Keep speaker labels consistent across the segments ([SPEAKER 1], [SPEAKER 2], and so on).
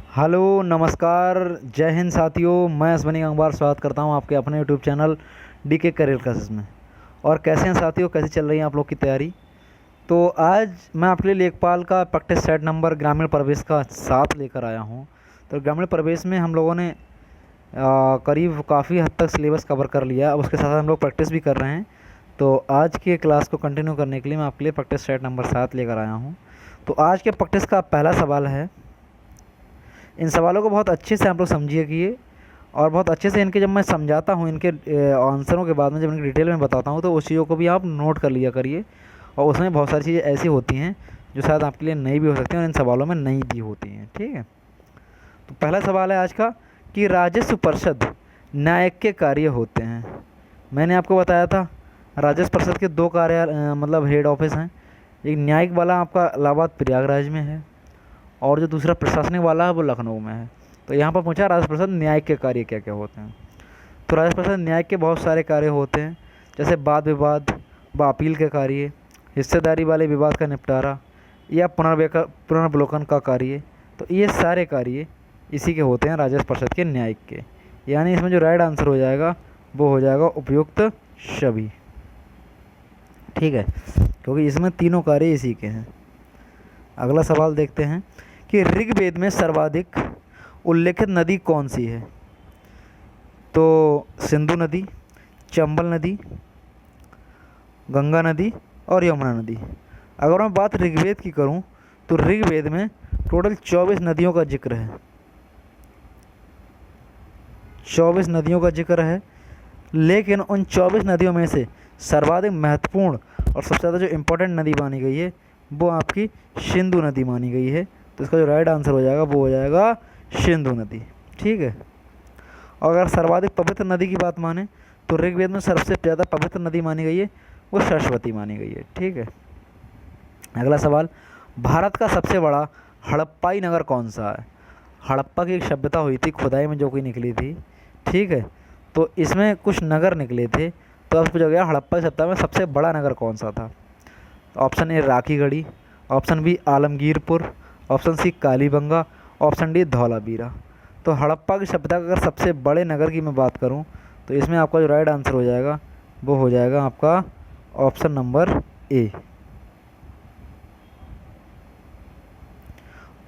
[SPEAKER 1] Hello नमस्कार। जय हिंद साथियों, मैं अश्वनी गंगवार स्वागत करता हूं आपके अपने YouTube channel DK career classes में। और कैसे हैं साथियों, कैसी चल रही है आप लोग की तैयारी। तो आज मैं आपके लिए लेखपाल का प्रैक्टिस सेट नंबर ग्रामीण प्रवेश का 7 लेकर आया हूं। तो ग्रामीण प्रवेश में हम लोगों ने करीब काफ़ी हद तक सिलेबस कवर कर लिया। अब उसके साथ हम लोग प्रैक्टिस भी कर रहे हैं। तो आज के क्लास को कंटिन्यू करने के लिए मैं आपके लिए प्रैक्टिस सेट नंबर 7 लेकर आया हूँ। तो आज के प्रैक्टिस का पहला सवाल है, इन सवालों को बहुत अच्छे से आप लोग समझिए कि और बहुत अच्छे से इनके जब मैं समझाता हूँ, इनके आंसरों के बाद में जब इनकी डिटेल में बताता हूँ, तो उस चीज़ों को भी आप नोट कर लिया करिए। और उसमें बहुत सारी चीज़ें ऐसी होती हैं जो शायद आपके लिए नई भी हो सकती हैं और इन सवालों में नई भी होती हैं। ठीक है, तो पहला सवाल है आज का कि राजस्व परिषद न्यायिक के कार्य होते हैं। मैंने आपको बताया था राजस्व परिषद के 2 मतलब हेड ऑफिस हैं। एक न्यायिक वाला आपका इलाहाबाद प्रयागराज में है और जो दूसरा प्रशासनिक वाला है वो लखनऊ में है। तो यहाँ पर पूछा राजस्व परिषद न्यायिक के कार्य क्या क्या होते हैं। तो राजस्व परिषद न्यायिक के बहुत सारे कार्य होते हैं, जैसे वाद विवाद व अपील के कार्य, हिस्सेदारी वाले विवाद का निपटारा या पुनर्वलोकन का कार्य। तो ये सारे कार्य इसी के होते हैं राजस्व परिषद के न्यायिक के। यानी इसमें जो राइट आंसर हो जाएगा वो हो जाएगा उपयुक्त सभी। ठीक है, क्योंकि इसमें तीनों कार्य इसी के हैं। अगला सवाल देखते हैं कि ऋग्वेद में सर्वाधिक उल्लेखित नदी कौन सी है। तो सिंधु नदी, चंबल नदी, गंगा नदी और यमुना नदी। अगर मैं बात ऋग्वेद की करूं तो ऋग्वेद में टोटल 24 नदियों का जिक्र है। 24 नदियों का जिक्र है, लेकिन उन 24 नदियों में से सर्वाधिक महत्वपूर्ण और सबसे ज़्यादा जो इम्पोर्टेंट नदी मानी गई है वो आपकी सिंधु नदी मानी गई है। तो इसका जो राइट आंसर हो जाएगा वो हो जाएगा सिंधु नदी। ठीक है, और अगर सर्वाधिक पवित्र नदी की बात माने तो ऋग्वेद में सबसे ज़्यादा पवित्र नदी मानी गई है वो सरस्वती मानी गई है। ठीक है, अगला सवाल, भारत का सबसे बड़ा हड़प्पाई नगर कौन सा है। हड़प्पा की एक सभ्यता हुई थी, खुदाई में जो कोई निकली थी। ठीक है, तो इसमें कुछ नगर निकले थे। तो अब पूछा गया हड़प्पा की सभ्यता में सबसे बड़ा नगर कौन सा था। Option A Rakhigarhi, option B Alamgirpur, option C Kalibangan, option D Dholavira. तो हड़प्पा की सभ्यता का अगर सबसे बड़े नगर की मैं बात करूं तो इसमें आपका जो राइट आंसर हो जाएगा वो हो जाएगा आपका option number A.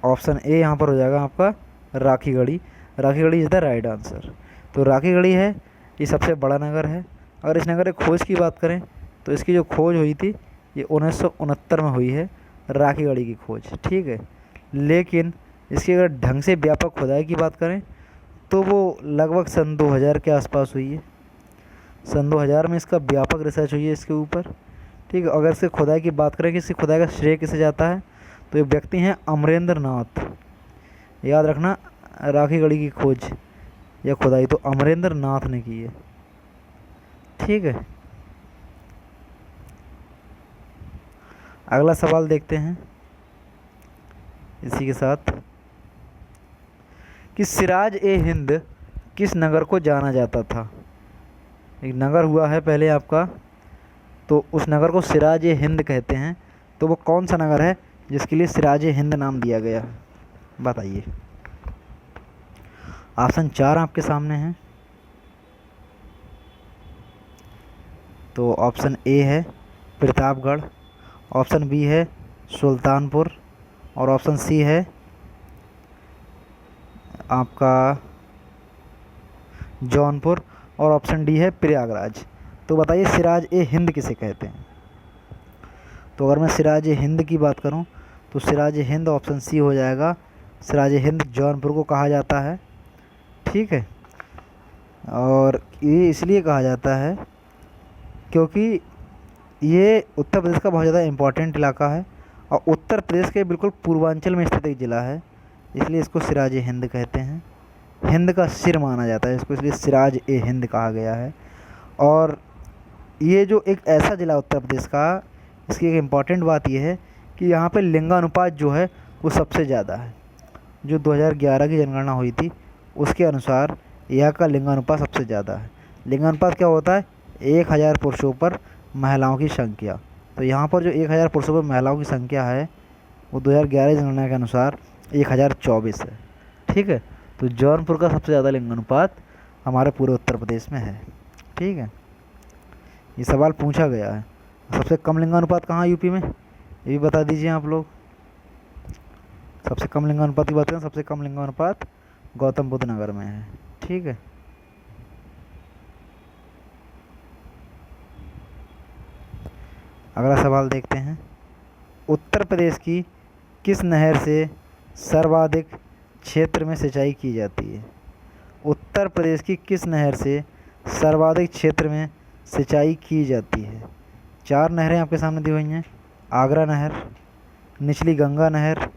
[SPEAKER 1] Option A यहाँ पर हो जाएगा आपका Rakhigarhi. Rakhigarhi is the right answer. तो राखीगढ़ी है, ये सबसे बड़ा नगर है। अगर इस नगर की खोज की बात करें तो इसकी जो खोज हुई थी ये 1969 में हुई है, राखीगढ़ी की खोज। ठीक है, लेकिन इसकी अगर ढंग से व्यापक खुदाई की बात करें तो वो लगभग सन 2000 के आसपास हुई है। सन 2000 में इसका व्यापक रिसर्च हुई है इसके ऊपर। ठीक है, अगर इसकी खुदाई की बात करें कि इसकी खुदाई का श्रेय किसे जाता है तो ये व्यक्ति हैं अमरेंद्र नाथ। याद रखना, राखीगढ़ी की खोज या खुदाई तो अमरेंद्र नाथ ने की है। ठीक है, अगला सवाल देखते हैं इसी के साथ कि सिराज ए हिंद किस नगर को जाना जाता था। एक नगर हुआ है पहले आपका, तो उस नगर को सिराज ए हिंद कहते हैं। तो वो कौन सा नगर है जिसके लिए सिराज ए हिंद नाम दिया गया, बताइए। ऑप्शन 4 आपके सामने हैं। तो ऑप्शन ए है प्रतापगढ़, ऑप्शन बी है सुल्तानपुर, और ऑप्शन सी है आपका जौनपुर, और ऑप्शन डी है प्रयागराज। तो बताइए सिराज ए हिंद किसे कहते हैं। तो अगर मैं सिराज ए हिंद की बात करूं तो सिराज ए हिंद ऑप्शन सी हो जाएगा। सिराज ए हिंद जौनपुर को कहा जाता है। ठीक है, और ये इसलिए कहा जाता है क्योंकि ये उत्तर प्रदेश का बहुत ज़्यादा इम्पोर्टेंट इलाका है और उत्तर प्रदेश के बिल्कुल पूर्वांचल में स्थित एक ज़िला है, इसलिए इसको सिराज ए हिंद कहते हैं। हिंद का सिर माना जाता है इसको, इसलिए सिराज ए हिंद कहा गया है। और ये जो एक ऐसा ज़िला उत्तर प्रदेश का, इसकी एक इम्पॉर्टेंट बात यह है कि यहाँ पे लिंगानुपात जो है वो सबसे ज़्यादा है। जो 2011 की जनगणना हुई थी उसके अनुसार यहाँ का लिंगानुपात सबसे ज़्यादा है। लिंगानुपात क्या होता है, 1000 पुरुषों पर महिलाओं की संख्या। तो यहाँ पर जो 1000 पुरुषों पर महिलाओं की संख्या है वो 2011 जनगणना के अनुसार 1024 है। ठीक है, तो जौनपुर का सबसे ज़्यादा लिंगानुपात हमारे पूरे उत्तर प्रदेश में है। ठीक है, ये सवाल पूछा गया है। सबसे कम लिंगानुपात कहाँ है यूपी में, ये भी बता दीजिए आप लोग। सबसे कम लिंगानुपात की बात करें, सबसे कम लिंगानुपात गौतम बुद्ध नगर में है। ठीक है, अगला सवाल देखते हैं। उत्तर प्रदेश की किस नहर से सर्वाधिक क्षेत्र में सिंचाई की जाती है? उत्तर प्रदेश की किस नहर से सर्वाधिक क्षेत्र में सिंचाई की जाती है? 4 नहरें आपके सामने दी हुई हैं, आगरा नहर, निचली गंगा नहर,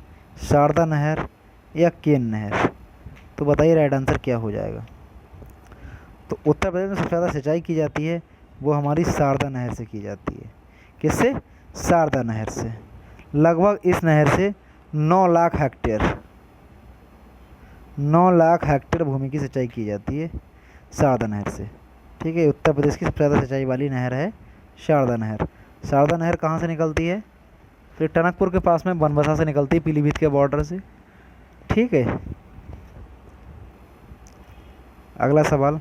[SPEAKER 1] शारदा नहर या केन नहर। तो बताइए राइट आंसर क्या हो जाएगा। तो उत्तर प्रदेश में सबसे ज़्यादा सिंचाई की जाती है वो हमारी शारदा नहर से की जाती है। किससे? शारदा नहर से। लगभग इस नहर से 9 लाख हेक्टेयर 9 लाख हेक्टेयर भूमि की सिंचाई की जाती है शारदा नहर से। ठीक है, उत्तर प्रदेश की सबसे ज़्यादा सिंचाई वाली नहर है शारदा नहर। शारदा नहर कहाँ से निकलती है? तो टनकपुर के पास में बनबसा से निकलती है, पीलीभीत के बॉर्डर से। ठीक है, अगला सवाल,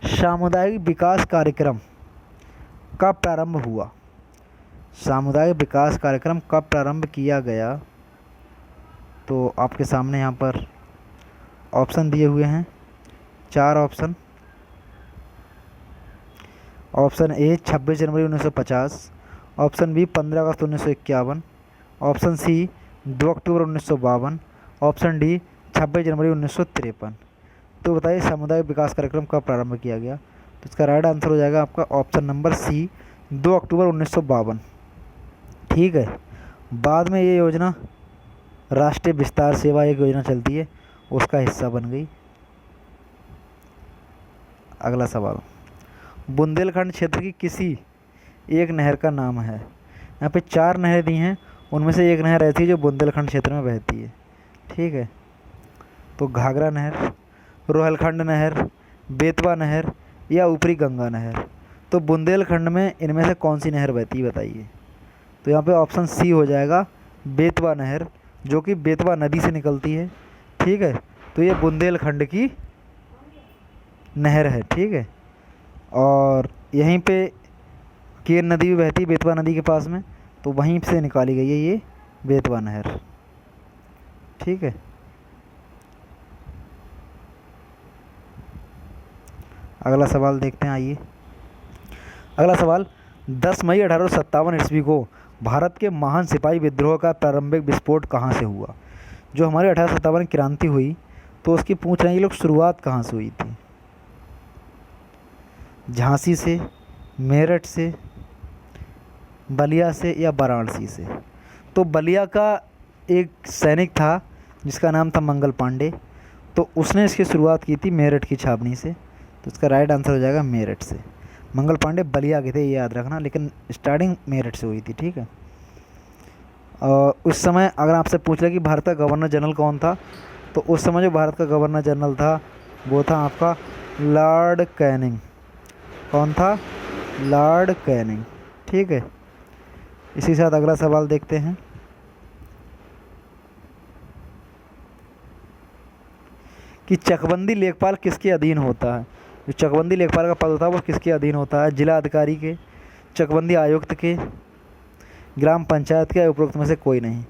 [SPEAKER 1] सामुदायिक विकास कार्यक्रम कब प्रारंभ हुआ? सामुदायिक विकास कार्यक्रम कब प्रारंभ किया गया? तो आपके सामने यहाँ पर ऑप्शन दिए हुए हैं, 4 ऑप्शन। ऑप्शन ए 26 जनवरी 1950, ऑप्शन बी 15 अगस्त 1951, ऑप्शन सी 2 अक्टूबर 1952, ऑप्शन डी 26 जनवरी 1953। तो बताइए सामुदायिक विकास कार्यक्रम कब प्रारंभ किया गया? तो इसका राइट आंसर हो जाएगा आपका ऑप्शन नंबर सी 2 अक्टूबर 1952। ठीक है, बाद में ये योजना राष्ट्रीय विस्तार सेवा एक योजना चलती है, उसका हिस्सा बन गई। अगला सवाल, बुंदेलखंड क्षेत्र की किसी एक नहर का नाम है? यहाँ पे 4 नहरें दी हैं, उनमें से एक नहर ऐसी है जो बुंदेलखंड क्षेत्र में बहती है। ठीक है, तो घाघरा नहर, रोहलखंड नहर, बेतवा नहर या ऊपरी गंगा नहर। तो बुंदेलखंड में इनमें से कौन सी नहर बहती है बताइए। तो यहाँ पे ऑप्शन सी हो जाएगा बेतवा नहर, जो कि बेतवा नदी से निकलती है। ठीक है, तो ये बुंदेलखंड की नहर है। ठीक है, और यहीं पे केन नदी भी बहती है बेतवा नदी के पास में, तो वहीं से निकाली गई है ये बेतवा नहर। ठीक है, अगला सवाल देखते हैं, आइए। अगला सवाल, 10 मई 1857 ईस्वी को भारत के महान सिपाही विद्रोह का प्रारंभिक विस्फोट कहाँ से हुआ? जो हमारी 1857 क्रांति हुई, तो उसकी पूछ रहे हैं ये लोग, शुरुआत कहाँ से हुई थी? झांसी से, मेरठ से, बलिया से या वाराणसी से? तो बलिया का एक सैनिक था जिसका नाम था मंगल पांडे, तो उसने इसकी शुरुआत की थी मेरठ की छावनी से। तो इसका राइट आंसर हो जाएगा मेरठ से। मंगल पांडे बलिया के थे, ये याद रखना, लेकिन स्टार्टिंग मेरठ से हुई थी। ठीक है, और उस समय अगर आपसे पूछ रहे कि भारत का गवर्नर जनरल कौन था, तो उस समय जो भारत का गवर्नर जनरल था वो था आपका लॉर्ड कैनिंग। कौन था? Lord Canning. ठीक है, इसी के साथ अगला सवाल देखते हैं। कि चकबंदी लेखपाल किसके अधीन होता है? जो चकबंदी लेखपाल का पद होता है वो किसके अधीन होता है? जिला अधिकारी के, चकबंदी आयुक्त के, ग्राम पंचायत के, उपरोक्त में से कोई नहीं।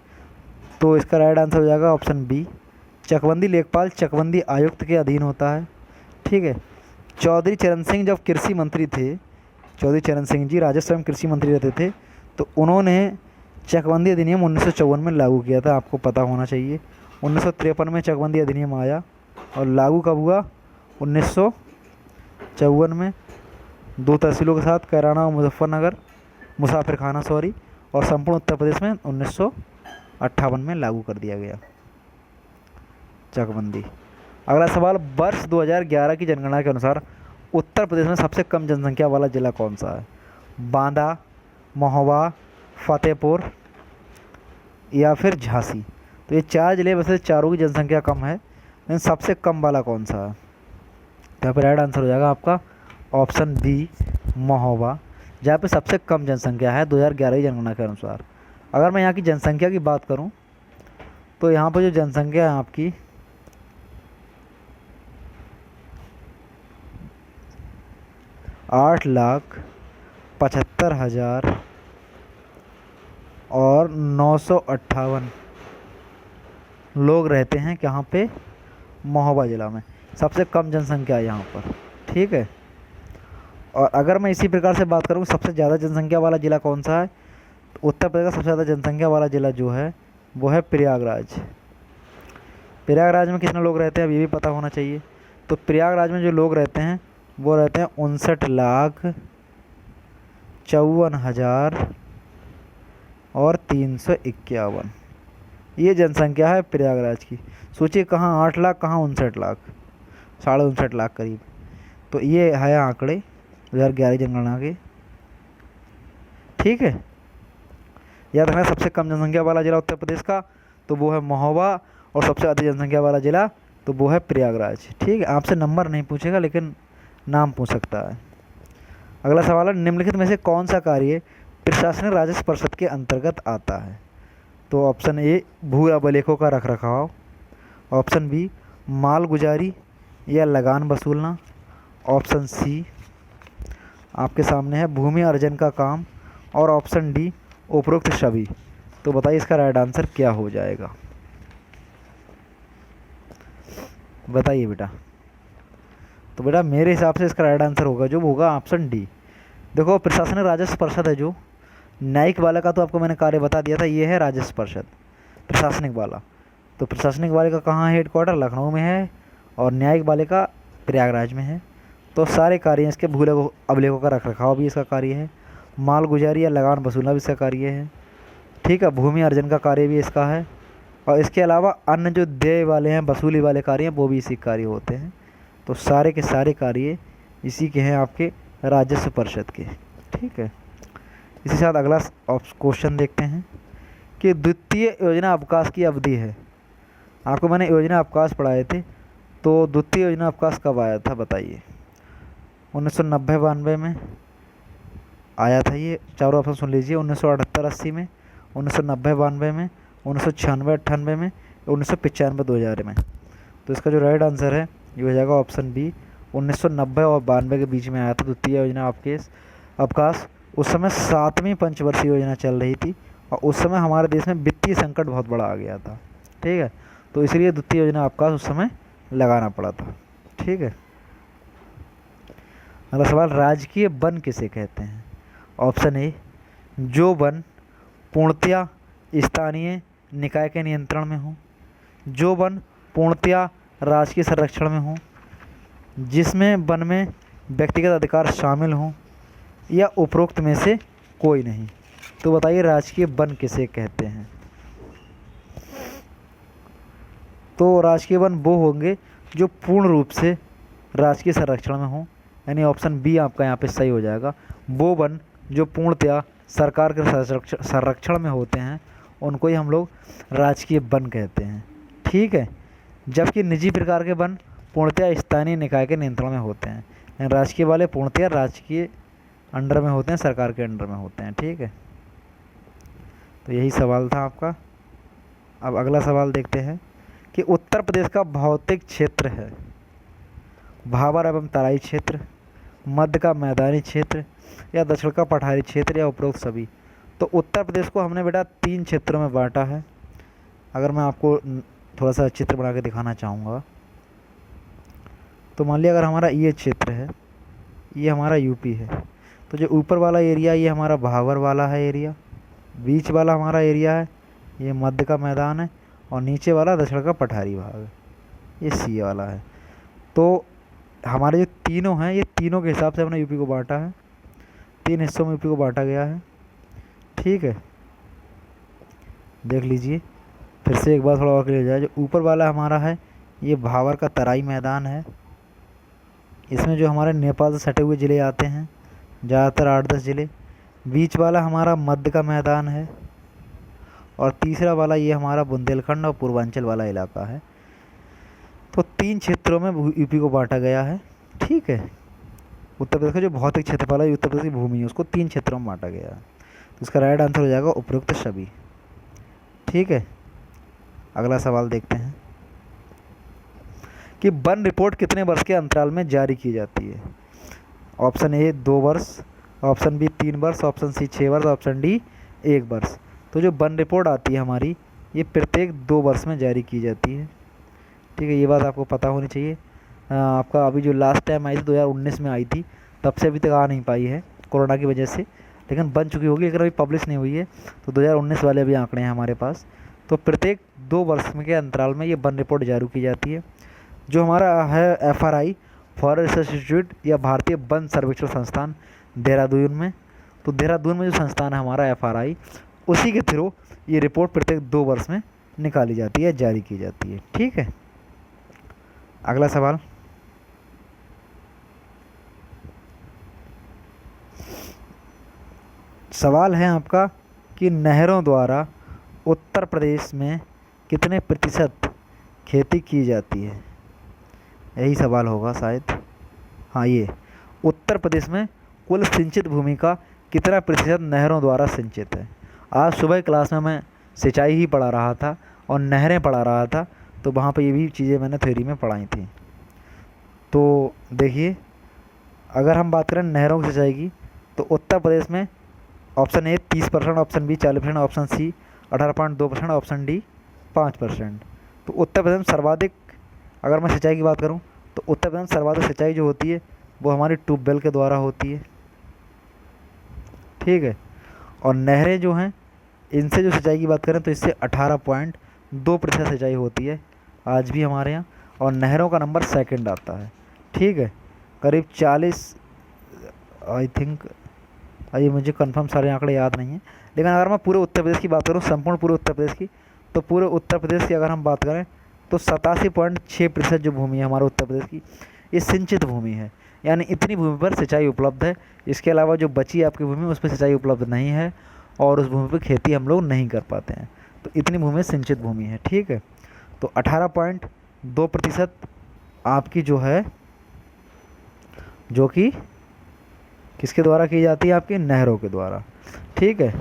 [SPEAKER 1] तो इसका राइट आंसर हो जाएगा ऑप्शन बी, चकबंदी लेखपाल चकबंदी आयुक्त के अधीन होता है। ठीक है, चौधरी चरण सिंह जब कृषि मंत्री थे, चौधरी चरण सिंह जी राजस्व एवं कृषि मंत्री रहते थे, तो उन्होंने चकबंदी अधिनियम 1954 में लागू किया था, आपको पता होना चाहिए। 1953 में चकबंदी अधिनियम आया और लागू कब हुआ? 1954 में। 2 तहसीलों के साथ, कैराना और मुजफ्फरनगर, मुसाफिर खाना सॉरी, और संपूर्ण उत्तर प्रदेश में 1958 में लागू कर दिया गया चकबंदी। अगला सवाल, वर्ष 2011 की जनगणना के अनुसार उत्तर प्रदेश में सबसे कम जनसंख्या वाला जिला कौन सा है? बांदा, महोबा, फतेहपुर या फिर झांसी? तो ये 4 जिले वैसे चारों की जनसंख्या कम है, लेकिन सबसे कम वाला कौन सा है? तो यहाँ पर राइट आंसर हो जाएगा आपका ऑप्शन बी, महोबा, जहाँ पे सबसे कम जनसंख्या है 2011 की जनगणना के अनुसार। अगर मैं यहाँ की जनसंख्या की बात करूँ, तो यहाँ पर जो जनसंख्या है आपकी 8,75,000 और 958 लोग रहते हैं कहाँ पे, महोबा ज़िला में। सबसे कम जनसंख्या है यहाँ पर, ठीक है। और अगर मैं इसी प्रकार से बात करूँ सबसे ज़्यादा जनसंख्या वाला ज़िला कौन सा है, तो उत्तर प्रदेश का सबसे ज़्यादा जनसंख्या वाला ज़िला जो है वो है प्रयागराज। प्रयागराज में कितने लोग रहते हैं अब ये भी पता होना चाहिए। तो प्रयागराज में जो लोग रहते हैं वो रहते हैं 59,54,000 और 351। ये जनसंख्या है प्रयागराज की। सोचिए कहाँ 8 लाख, कहाँ 59 लाख, 59.5 लाख करीब। तो ये है आंकड़े 2011 जनगणना के, ठीक है। याद रखना सबसे कम जनसंख्या वाला जिला उत्तर प्रदेश का तो वो है महोबा, और सबसे अधिक जनसंख्या वाला जिला तो वो है प्रयागराज, ठीक है। आपसे नंबर नहीं पूछेगा लेकिन नाम पूछ सकता है। अगला सवाल है, निम्नलिखित में से कौन सा कार्य प्रशासनिक राजस्व परिषद के अंतर्गत आता है। तो ऑप्शन ए भू अभिलेखों का रखरखाव, ऑप्शन बी मालगुजारी या लगान वसूलना, ऑप्शन सी आपके सामने है भूमि अर्जन का काम, और ऑप्शन डी उपरोक्त सभी। तो बताइए इसका राइट आंसर क्या हो जाएगा, बताइए बेटा। तो बेटा मेरे हिसाब से इसका राइट आंसर होगा जो होगा ऑप्शन डी। देखो प्रशासनिक राजस्व परिषद है जो न्यायिक वाला का तो आपको मैंने कार्य बता दिया था, ये है राजस्व परिषद प्रशासनिक वाला। तो प्रशासनिक वाले का कहाँ हेड क्वार्टर, लखनऊ में है, और न्यायिक वाले का प्रयागराज में है। तो सारे कार्य इसके भू अभिलेखों का रखरखाव भी इसका कार्य है, माल गुजारी या लगान वसूलना भी इसका कार्य है, ठीक है। भूमि अर्जन का कार्य भी इसका है, और इसके अलावा अन्य जो देय वाले हैं, वसूली वाले कार्य हैं, वो भी इसी कार्य होते हैं। तो सारे के सारे कार्य इसी के हैं आपके राजस्व परिषद के, ठीक है। इसी साथ अगला क्वेश्चन देखते हैं कि द्वितीय योजना अवकाश की अवधि है। आपको मैंने योजना अवकाश पढ़ाए थे, तो द्वितीय योजना अवकाश कब आया था बताइए। 1990-92 में आया था ये, चारों ऑप्शन सुन लीजिए। 1978-80 में, 1990-92 में, 1996-98 में, 1995-2000 में। तो इसका जो राइट आंसर है ये हो जाएगा ऑप्शन बी, 1990 और 92 के बीच में आया था द्वितीय योजना अवकाश। उस समय 7वीं पंचवर्षीय योजना चल रही थी, और उस समय हमारे देश में वित्तीय संकट बहुत बड़ा आ गया था, ठीक है। तो इसलिए द्वितीय योजना अवकाश उस समय लगाना पड़ा था, ठीक है। अगला सवाल, राजकीय वन किसे कहते हैं। ऑप्शन ए जो वन पूर्णतया स्थानीय निकाय के नियंत्रण में हो, जो वन पूर्णतया राजकीय संरक्षण में हो, जिसमें वन में व्यक्तिगत अधिकार शामिल हों, या उपरोक्त में से कोई नहीं। तो बताइए राजकीय वन किसे कहते हैं। तो राजकीय वन वो होंगे जो पूर्ण रूप से राजकीय संरक्षण में हों, यानी ऑप्शन बी आपका यहाँ पे सही हो जाएगा। वो वन जो पूर्णतया सरकार के संरक्षण में होते हैं उनको ही हम लोग राजकीय वन कहते हैं, ठीक है। जबकि निजी प्रकार के वन पूर्णतया स्थानीय निकाय के नियंत्रण में होते हैं, यानी राजकीय वाले पूर्णतया राजकीय अंडर में होते हैं, सरकार के अंडर में होते हैं, ठीक है। तो यही सवाल था आपका। अब अगला सवाल देखते हैं कि उत्तर प्रदेश का भौतिक क्षेत्र है भाबर एवं तराई क्षेत्र, मध्य का मैदानी क्षेत्र, या दक्षिण का पठारी क्षेत्र, या उपरोक्त सभी। तो उत्तर प्रदेश को हमने बेटा 3 क्षेत्रों में बांटा है। अगर मैं आपको थोड़ा सा चित्र बना के दिखाना चाहूँगा, तो मान लिया अगर हमारा ये क्षेत्र है, ये हमारा यूपी है, तो जो ऊपर वाला एरिया ये हमारा भाबर वाला है एरिया, बीच वाला हमारा एरिया है ये मध्य का मैदान है, और नीचे वाला दक्षिण का पठारी भाग है, ये सी वाला है। तो हमारे जो तीनों हैं ये तीनों के हिसाब से हमने यूपी को बांटा है, 3 हिस्सों में यूपी को बांटा गया है, ठीक है। देख लीजिए फिर से एक बार थोड़ा और क्लियर हो जाए। जो ऊपर वाला हमारा है ये भाबर का तराई मैदान है, इसमें जो हमारे नेपाल से सटे हुए ज़िले आते हैं ज़्यादातर 8-10 ज़िले। बीच वाला हमारा मध्य का मैदान है, और तीसरा वाला ये हमारा बुंदेलखंड और पूर्वांचल वाला इलाका है। तो 3 क्षेत्रों में यूपी को बांटा गया है, ठीक है। उत्तर प्रदेश का जो भौतिक क्षेत्रफल है उत्तर प्रदेश की भूमि है उसको 3 क्षेत्रों में बांटा गया है। तो इसका राइट आंसर हो जाएगा उपरोक्त सभी, ठीक है। अगला सवाल देखते हैं कि वन रिपोर्ट कितने वर्ष के अंतराल में जारी की जाती है। ऑप्शन ए 2 वर्ष, ऑप्शन बी 3 वर्ष, ऑप्शन सी 6 वर्ष, ऑप्शन डी 1 वर्ष। तो जो वन रिपोर्ट आती है हमारी, ये प्रत्येक 2 वर्ष में जारी की जाती है। ठीक है, ये बात आपको पता होनी चाहिए। आपका अभी जो लास्ट टाइम आई थी 2019 में आई थी, तब से अभी तक आ नहीं पाई है कोरोना की वजह से, लेकिन बन चुकी होगी, अगर अभी पब्लिश नहीं हुई है। तो 2019 वाले अभी आंकड़े हैं हमारे पास। तो प्रत्येक 2 वर्ष में के अंतराल में ये वन रिपोर्ट जारी की जाती है। जो हमारा है FRI, फॉरेस्ट रिसर्च इंस्टीट्यूट या भारतीय वन सर्वेक्षण संस्थान देहरादून में, तो देहरादून में जो संस्थान है हमारा FRI, उसी के थ्रू ये रिपोर्ट प्रत्येक 2 वर्ष में निकाली जाती है, जारी की जाती है। ठीक है, अगला सवाल। सवाल है आपका कि नहरों द्वारा उत्तर प्रदेश में कितने प्रतिशत खेती की जाती है। यही सवाल होगा शायद। हाँ, ये उत्तर प्रदेश में कुल सिंचित भूमि का कितना प्रतिशत नहरों द्वारा सिंचित है। आज सुबह क्लास में मैं सिंचाई ही पढ़ा रहा था और नहरें पढ़ा रहा था, तो वहाँ पे ये भी चीज़ें मैंने थ्योरी में पढ़ाई थी। तो देखिए, अगर हम बात करें नहरों की सिंचाई की, तो उत्तर प्रदेश में option A 30%, option B 40%, option C 18.2%, option D 5%। तो उत्तर प्रदेश में सर्वाधिक, अगर मैं सिंचाई की बात करूं, तो उत्तर प्रदेश में सर्वाधिक सिंचाई जो होती है वो हमारी ट्यूबवेल के द्वारा होती है। ठीक है, और नहरें जो हैं, इनसे जो सिंचाई की बात करें तो इससे 18.2% सिंचाई होती है आज भी हमारे यहाँ, और नहरों का नंबर सेकंड आता है। ठीक है, करीब 40, आई थिंक, ये मुझे कंफर्म सारे आंकड़े याद नहीं हैं, लेकिन अगर मैं पूरे उत्तर प्रदेश की बात करूँ, संपूर्ण पूरे उत्तर प्रदेश की, तो पूरे उत्तर प्रदेश की अगर हम बात करें तो 87.6% जो भूमि है हमारे उत्तर प्रदेश की, ये सिंचित भूमि है। यानी इतनी भूमि पर सिंचाई उपलब्ध है। इसके अलावा जो बची आपकी भूमि, उस पर सिंचाई उपलब्ध नहीं है और उस भूमि पर खेती हम लोग नहीं कर पाते हैं। तो इतनी भूमि सिंचित भूमि है। ठीक है, तो 18.2% आपकी जो है, जो कि किसके द्वारा की जाती है, आपकी नहरों के द्वारा। ठीक है,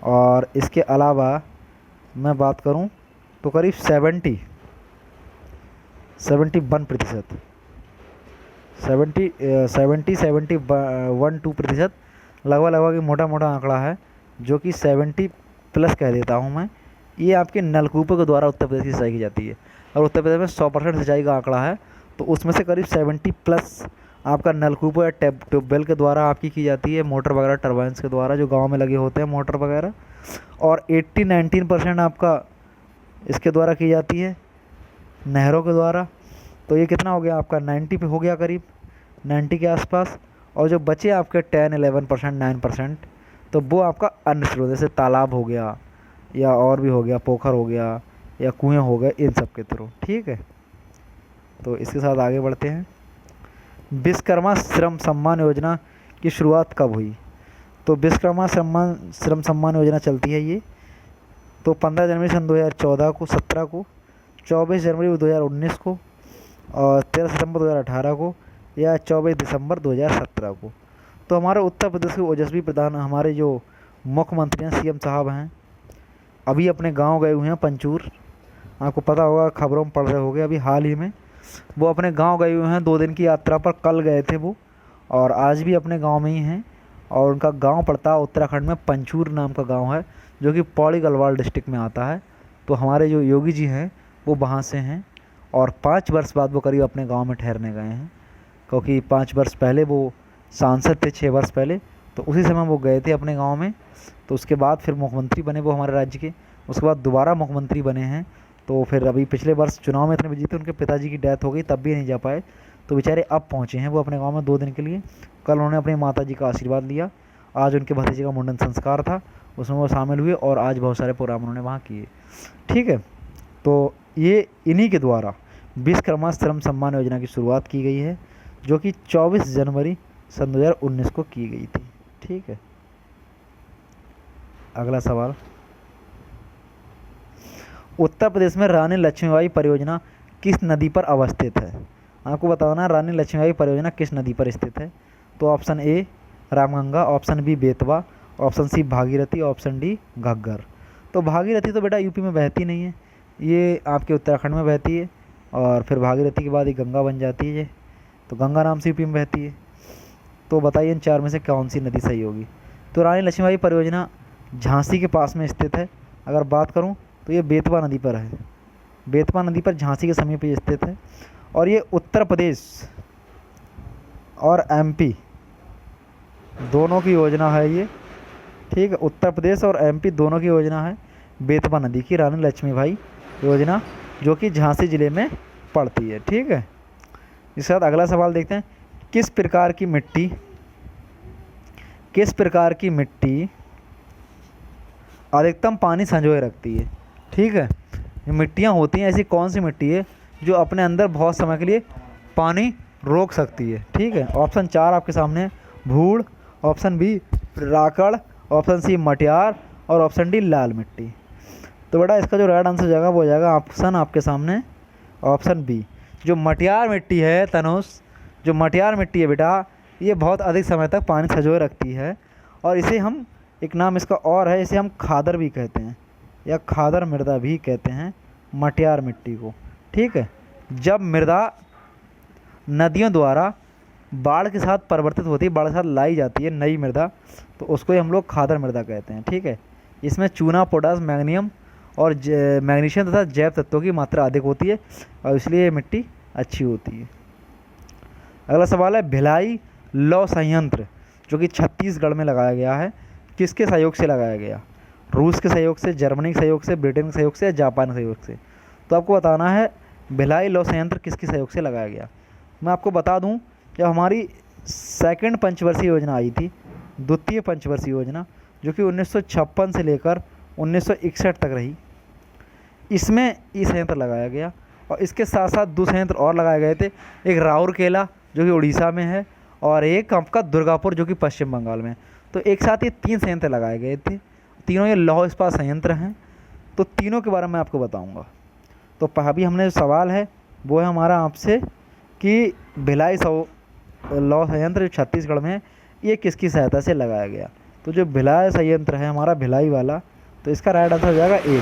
[SPEAKER 1] और इसके अलावा मैं बात करूं तो करीब 71%, 71-2% लगभग मोटा मोटा आंकड़ा है, जो कि 70 प्लस कह देता हूं मैं। ये आपके नलकूपों के द्वारा उत्तर प्रदेश की सिंचाई की जाती है। और उत्तर प्रदेश में 100% सिंचाई का आंकड़ा है, तो उसमें से करीब 70 प्लस आपका नलकूपों या ट्यूबवेल के द्वारा आपकी की जाती है, मोटर वगैरह टरबाइंस के द्वारा जो गांव में लगे होते हैं मोटर वगैरह। और 18-19% आपका इसके द्वारा की जाती है, नहरों के द्वारा। तो ये कितना हो गया आपका, 90 पे हो गया, करीब 90 के आसपास। और जो बचे आपके 10-11%, 9%, तो वो आपका अन्य स्रोत, जैसे तालाब हो गया या और भी हो गया, पोखर हो गया या कुएँ हो गए, इन सब के थ्रू। ठीक है, तो इसके साथ आगे बढ़ते हैं। विश्वकर्मा श्रम सम्मान योजना की शुरुआत कब हुई। तो विश्वकर्मा श्रम सम्मान योजना चलती है ये, तो 15 जनवरी सन 2014 को, 17 को, 24 जनवरी 2019 को, और 13 सितंबर 2018 को, या 24 दिसंबर 2017 को। तो हमारे उत्तर प्रदेश के ओजस्वी प्रधान, हमारे जो मुख्यमंत्री हैं, CM साहब हैं, अभी अपने गांव गए हुए हैं पंचूर। आपको पता होगा, खबरों में पढ़ रहे होंगे, अभी हाल ही में वो अपने गांव गए हुए हैं 2 दिन की यात्रा पर। कल गए थे वो, और आज भी अपने गांव में ही हैं। और उनका गांव पड़ता है उत्तराखंड में, पंचूर नाम का गांव है, जो कि पौड़ी गढ़वाल डिस्ट्रिक्ट में आता है। तो हमारे जो योगी जी हैं वो वहाँ से हैं, और 5 वर्ष बाद वो करीब अपने गांव में ठहरने गए हैं, क्योंकि 5 वर्ष पहले वो सांसद थे, 6 वर्ष पहले, तो उसी समय वो गए थे अपने गाँव में। तो उसके बाद फिर मुख्यमंत्री बने वो हमारे राज्य के, उसके बाद दोबारा मुख्यमंत्री बने हैं। तो फिर अभी पिछले वर्ष चुनाव में इतने बिजी थे, उनके पिताजी की डेथ हो गई, तब भी नहीं जा पाए। तो बेचारे अब पहुँचे हैं वो अपने गांव में 2 दिन के लिए। कल उन्होंने अपनी माताजी का आशीर्वाद लिया, आज उनके भतीजे का मुंडन संस्कार था, उसमें वो शामिल हुए, और आज बहुत सारे प्रोग्राम उन्होंने वहाँ किए। ठीक है, तो ये इन्हीं के द्वारा विश्वकर्मा श्रम सम्मान योजना की शुरुआत की गई है, जो कि 24 जनवरी सन 2019 को की गई थी। ठीक है, अगला सवाल। उत्तर प्रदेश में रानी लक्ष्मीबाई परियोजना किस नदी पर अवस्थित है। आपको बताना, रानी लक्ष्मीबाई परियोजना किस नदी पर स्थित है। तो option A Ramganga, option B Betwa, option C Bhagirathi, option D Ghaggar. तो भागीरथी तो बेटा यूपी में बहती नहीं है, ये आपके उत्तराखंड में बहती है, और फिर भागीरथी के बाद ये गंगा बन जाती है ये, तो गंगा नाम से यूपी में बहती है। तो बताइए इन चार में से कौन सी नदी सही होगी। तो रानी लक्ष्मीबाई परियोजना झांसी के पास में स्थित है। अगर बात करूं तो ये बेतवा नदी पर है। बेतवा नदी पर झांसी के समीप ये स्थित है और ये उत्तर प्रदेश और एमपी दोनों की योजना है ये। ठीक है, उत्तर प्रदेश और एमपी दोनों की योजना है बेतवा नदी की रानी लक्ष्मीबाई योजना, जो कि झांसी ज़िले में पड़ती है। ठीक है, इसके साथ अगला सवाल देखते हैं। किस प्रकार की मिट्टी अधिकतम पानी संजोए रखती है। ठीक है, ये मिट्टियाँ होती हैं, ऐसी कौन सी मिट्टी है जो अपने अंदर बहुत समय के लिए पानी रोक सकती है। ठीक है, ऑप्शन 4 आपके सामने है, भूड़, ऑप्शन बी राकड़, ऑप्शन सी मटियार और ऑप्शन डी लाल मिट्टी। तो बेटा इसका जो राइट आंसर हो जाएगा वो हो जाएगा ऑप्शन आपके सामने ऑप्शन बी। जो मटियार मिट्टी है तनुष, जो मटियार मिट्टी है बेटा, ये बहुत अधिक समय तक पानी संजोए रखती है और इसे हम, एक नाम इसका और है, इसे हम खादर भी कहते हैं या खादर मृदा भी कहते हैं मटियार मिट्टी को। ठीक है, जब मृदा नदियों द्वारा बाढ़ के साथ परिवर्तित होती है, बाढ़ के साथ लाई जाती है नई मृदा, तो उसको ही हम लोग खादर मृदा कहते हैं। ठीक है, इसमें चूना, पोटास, मैग्नीशियम और मैग्नीशियम तथा जैव तत्वों की मात्रा अधिक होती है और इसलिए ये मिट्टी अच्छी होती है। अगला सवाल है, भिलाई लौह संयंत्र जो कि छत्तीसगढ़ में लगाया गया है, किसके सहयोग से लगाया गया। रूस के सहयोग से, जर्मनी के सहयोग से, ब्रिटेन के सहयोग से या जापान के सहयोग से। तो आपको बताना है भिलाई लौह संयंत्र किसके सहयोग से लगाया गया। मैं आपको बता दूं, जब हमारी सेकंड पंचवर्षीय योजना आई थी, द्वितीय पंचवर्षीय योजना, जो कि 1956 से लेकर 1961 तक रही, इसमें ये संयंत्र लगाया गया और इसके साथ साथ दो संयंत्र और लगाए गए थे। एक राउरकेला जो कि उड़ीसा में है और एक आपका दुर्गापुर जो कि पश्चिम बंगाल में है। तो एक साथ ये 3 संयंत्र लगाए गए थे, तीनों ये लौह इस्पात संयंत्र हैं। तो तीनों के बारे में आपको बताऊंगा। तो अभी हमने जो सवाल है वो है हमारा आपसे कि भिलाई लौह संयंत्र जो छत्तीसगढ़ में है, ये किसकी सहायता से लगाया गया। तो जो भिलाई संयंत्र है हमारा भिलाई वाला, तो इसका राइट आंसर हो जाएगा ए।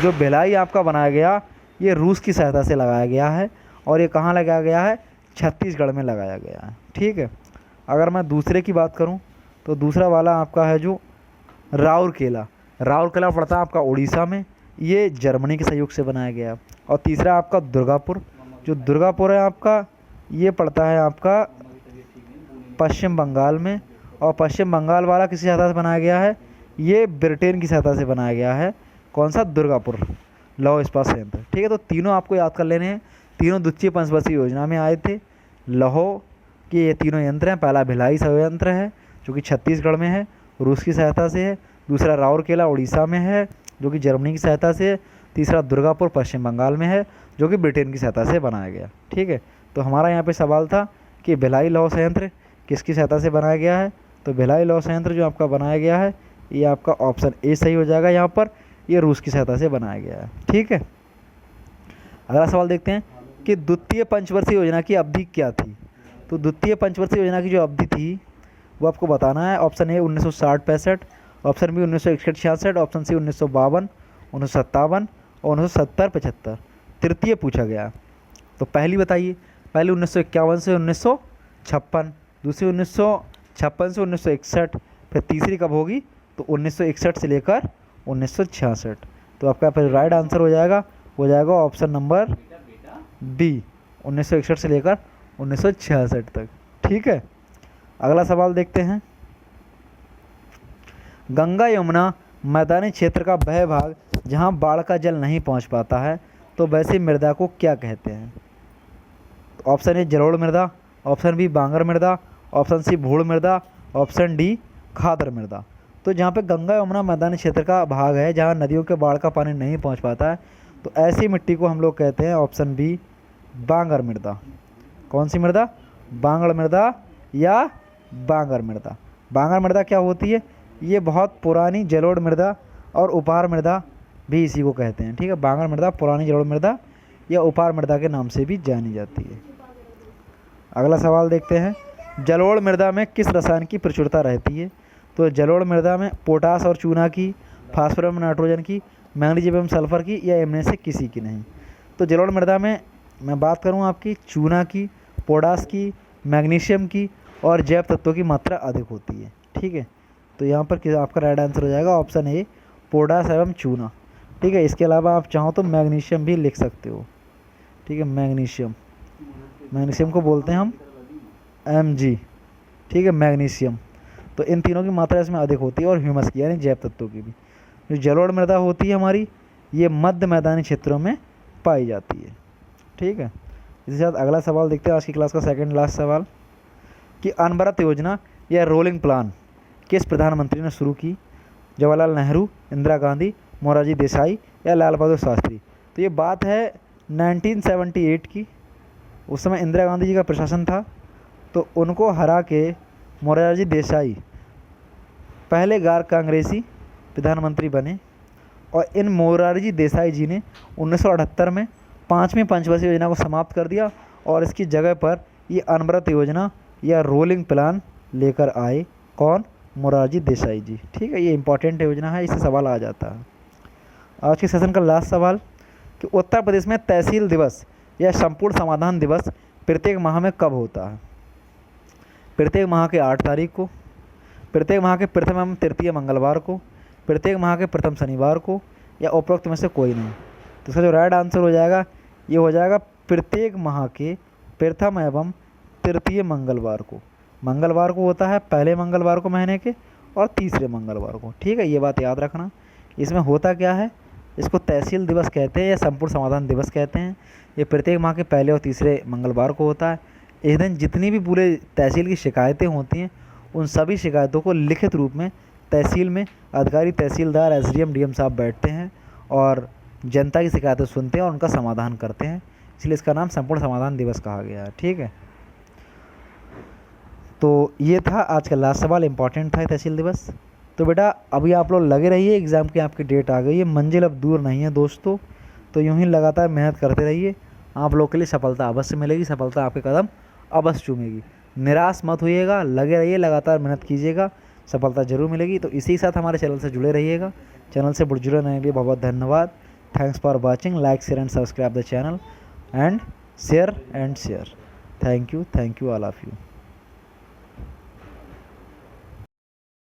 [SPEAKER 1] जो भिलाई आपका बनाया गया ये रूस की सहायता से लगाया गया है और ये कहाँ लगाया गया है, छत्तीसगढ़ में लगाया गया है। ठीक है, अगर मैं दूसरे की बात करूँ तो दूसरा वाला आपका है जो राउरकेला पड़ता है आपका उड़ीसा में, ये जर्मनी के सहयोग से बनाया गया। और तीसरा आपका दुर्गापुर, जो दुर्गापुर है आपका, ये पड़ता है आपका पश्चिम बंगाल में और पश्चिम बंगाल वाला किसी सहायता से बनाया गया है, ये ब्रिटेन की सहायता से बनाया गया है। कौन सा, दुर्गापुर लौह इस्पात संयंत्र। ठीक है, तो तीनों आपको याद कर लेने हैं, तीनों द्वितीय पंचवर्षीय योजना में आए थे। लौह के ये तीनों यंत्र हैं, पहला भिलाई संयंत्र है जो कि छत्तीसगढ़ में है, रूस की सहायता से है। दूसरा राउरकेला उड़ीसा में है जो कि जर्मनी की सहायता से है। तीसरा दुर्गापुर पश्चिम बंगाल में है जो कि ब्रिटेन की सहायता से बनाया गया। ठीक है, तो हमारा यहाँ पे सवाल था कि भिलाई लौह संयंत्र किसकी सहायता से बनाया गया है। तो भिलाई लौह संयंत्र जो आपका बनाया गया है ये आपका ऑप्शन ए सही हो जाएगा। यहाँ पर ये रूस की सहायता से बनाया गया है। ठीक है, अगला सवाल देखते हैं कि द्वितीय पंचवर्षीय योजना की अवधि क्या थी। तो द्वितीय पंचवर्षीय योजना की जो अवधि थी वो आपको बताना है। Option A 1960-65, option B 1961-66, option C 1952, 1957 और 1970-75। तृतीय पूछा गया, तो पहली बताइए। पहली 1951 से 1956, दूसरी 1956 से 1961, फिर तीसरी कब होगी तो 1961 से लेकर 1966। तो आपका फिर राइट आंसर हो जाएगा ऑप्शन नंबर बी, 1961 से लेकर 1966 तक। ठीक है, अगला सवाल देखते हैं। गंगा यमुना मैदानी क्षेत्र का वह भाग जहां बाढ़ का जल नहीं पहुंच पाता है, तो वैसी मृदा को क्या कहते हैं। ऑप्शन ए जलोढ़ मृदा, ऑप्शन बी बांगर मृदा, ऑप्शन सी भूड़ मृदा, ऑप्शन डी खादर मृदा। तो जहाँ पे गंगा यमुना मैदानी क्षेत्र का भाग है जहाँ नदियों के बाढ़ का पानी नहीं पहुँच पाता है, तो ऐसी मिट्टी को हम लोग कहते हैं ऑप्शन बी बांगर मृदा। कौन सी मृदा, बांगर मृदा या बांगर मृदा। बांगर मृदा क्या होती है, ये बहुत पुरानी जलोढ़ मृदा और उपहार मृदा भी इसी को कहते हैं। ठीक है, बांगर मृदा पुरानी जलोढ़ मृदा या उपहार मृदा के नाम से भी जानी जाती है। अगला सवाल देखते हैं, जलोढ़ मृदा में किस रसायन की प्रचुरता रहती है। तो जलोढ़ मृदा में पोटास और चूना की, फास्फोरस और नाइट्रोजन की, मैग्नीशियम एवं सल्फर की या इनमें से किसी की नहीं। तो जलोढ़ मृदा में मैं बात करूं आपकी चूना की, पोटास की, मैग्नीशियम की और जैव तत्वों की मात्रा अधिक होती है। ठीक है, तो यहाँ पर आपका राइट आंसर हो जाएगा ऑप्शन ए पोटाश एवं चूना। ठीक है, इसके अलावा आप चाहो तो मैग्नीशियम भी लिख सकते हो। ठीक है, मैग्नीशियम को बोलते हैं हम Mg। ठीक है, मैग्नीशियम। तो इन तीनों की मात्रा इसमें अधिक होती है और ह्यूमस की यानी जैव तत्वों की भी। जो जलोढ़ मृदा होती है हमारी, ये मध्य मैदानी क्षेत्रों में पाई जाती है। ठीक है, इसके साथ अगला सवाल देखते हैं आज की क्लास का सेकंड लास्ट सवाल कि अनवरत योजना या रोलिंग प्लान किस प्रधानमंत्री ने शुरू की? जवाहरलाल नेहरू, इंदिरा गांधी, मोरारजी देसाई या लाल बहादुर शास्त्री? तो ये बात है 1978 की। उस समय इंदिरा गांधी जी का प्रशासन था, तो उनको हरा के मोरारजी देसाई पहले गैर कांग्रेसी प्रधानमंत्री बने और इन मोरारजी देसाई जी ने 1978 में 5वीं पंचवर्षीय योजना को समाप्त कर दिया और इसकी जगह पर ये अनवरत योजना या रोलिंग प्लान लेकर आए। कौन? मोरारजी देसाई जी। ठीक है, ये इंपॉर्टेंट योजना है, इससे सवाल आ जाता है। आज के सेशन का लास्ट सवाल कि उत्तर प्रदेश में तहसील दिवस या संपूर्ण समाधान दिवस प्रत्येक माह में कब होता है? प्रत्येक माह के 8 तारीख को, प्रत्येक माह के प्रथम एवं तृतीय मंगलवार को, प्रत्येक माह के प्रथम शनिवार को या उपरोक्त में से कोई नहीं। तो इसका जो राइट आंसर हो जाएगा ये हो जाएगा प्रत्येक माह के प्रथम एवं तृतीय मंगलवार को। मंगलवार को होता है पहले मंगलवार को महीने के और तीसरे मंगलवार को। ठीक है, ये बात याद रखना। इसमें होता क्या है, इसको तहसील दिवस कहते हैं या संपूर्ण समाधान दिवस कहते हैं। ये प्रत्येक माह के पहले और तीसरे मंगलवार को होता है। इस दिन जितनी भी पूरे तहसील की शिकायतें होती हैं उन सभी शिकायतों को लिखित रूप में तहसील में अधिकारी तहसीलदार एसडीएम डीएम साहब बैठते हैं और जनता की शिकायतें सुनते हैं और उनका समाधान करते हैं, इसलिए इसका नाम संपूर्ण समाधान दिवस कहा गया है। ठीक है, तो ये था आज का लास्ट सवाल, इम्पॉर्टेंट था तहसील दिवस। तो बेटा अभी आप लोग लगे रहिए, एग्ज़ाम की आपकी डेट आ गई है, मंजिल अब दूर नहीं है दोस्तों। तो यूँ ही लगातार मेहनत करते रहिए, आप लोग के लिए सफलता अवश्य मिलेगी, सफलता आपके कदम अवश्य चूमेगी। निराश मत होइएगा, लगे रहिए, लगातार मेहनत कीजिएगा, सफलता जरूर मिलेगी। तो इसी के साथ हमारे चैनल से जुड़े रहिएगा। चैनल से जुड़े रहने के लिए बहुत बहुत धन्यवाद। Thanks for watching, like share and subscribe the channel and share. Thank you all of you.